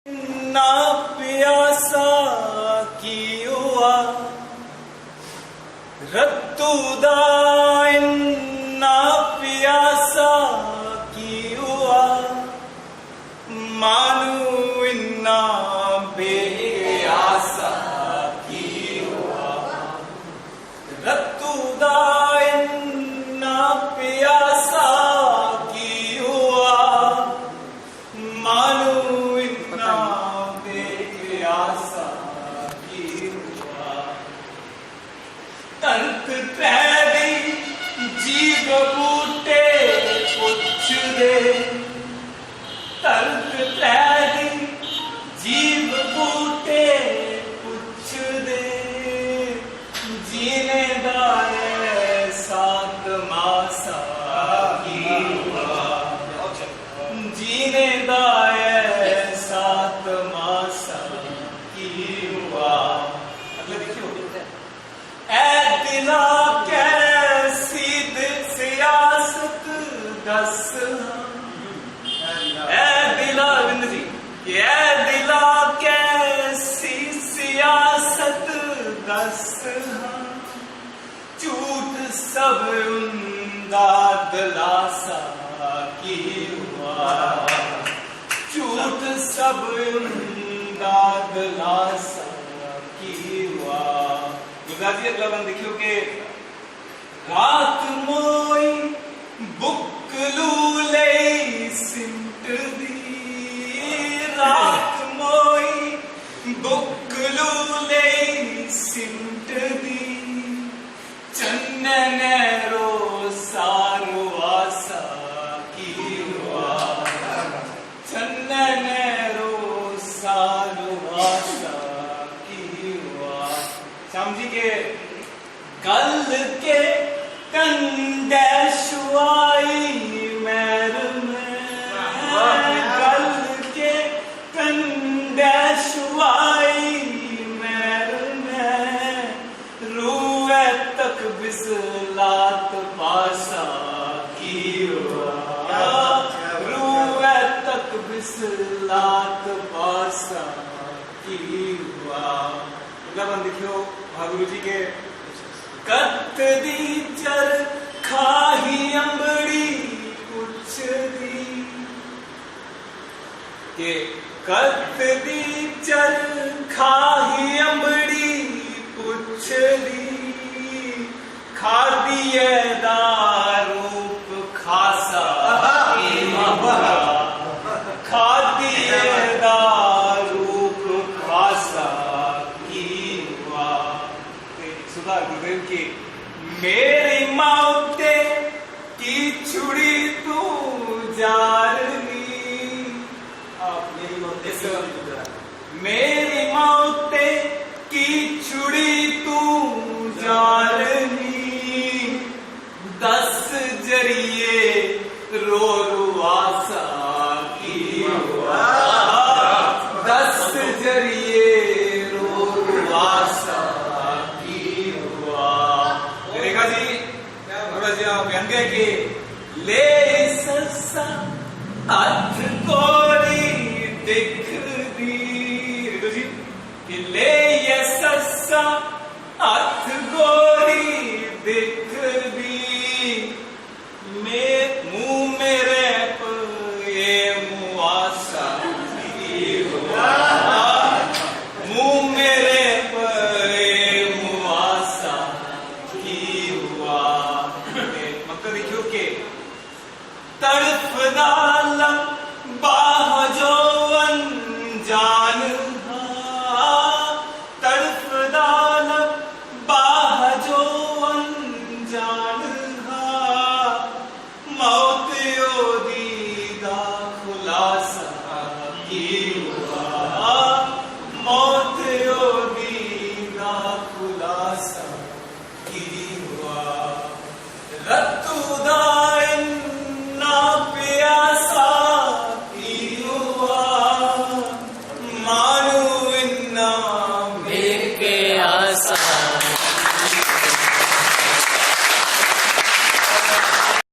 ना प्यासा की हुआ रत्तुदा ना प्यासा की हुआ मानू इन्ना बेआसा की हुआ रत्तुदा ना प्यासा की हुआ मानू तर्क तैरी जीव बूटे पुछ दे तर्क तैरी जीव बूटे पुछ दे जीने दाए सात मासा की हुआ जीने दाए सात मासा की हुआ। अगले देखिए दिला कैसी सियासत दस दिला बिंद जी दिला कैसी सियासत दस झूठ सब उन्दा दिलासा की हुआ झूठ सब उन्दा दिलासा की हुआ। गुजराती अगला बंद देखियो के रात मोई बुकलू ले सिमट दी रात मोई बुकलू ले सिमट दी चन्नन रो सारो आसा की हुआ चन्नन रो सारो आसा की हुआ। श्याम जी के गल के कंडेशुआई मैर में गल के कंडेशुआई मैर में रूए तक बिसलात पासा की हुआ रूए तक बिसलात पासा की हुआ। अगला देखियो भागुरु जी के कत दी चर खाही अंबड़ी कुछ दी के कत दी चर खाही अंबड़ी कुछ दी खादी दारूप खासा खादी दारूप खासा सुधार गुरुदेव की मेरी मौते की छुड़ी तू जारनी आप मेरी मौते की छुड़ी तू जारनी 10 जरिए रो रुआसा की हुआ 10 जरिए रो रुआसा व्यंग्य के ले ससा अथ कोरी दिख दी जी कि ले ये ससा अथ गोरी दिख दी मुंह मेरे पे मुआसा की हुआ मुंह मेरे पे मुआसा की हुआ। देखियो के तड़फ दालम बाह जो अनजान तड़फ दालम बाह जो अनजान मौत यो दीदा खुलासा की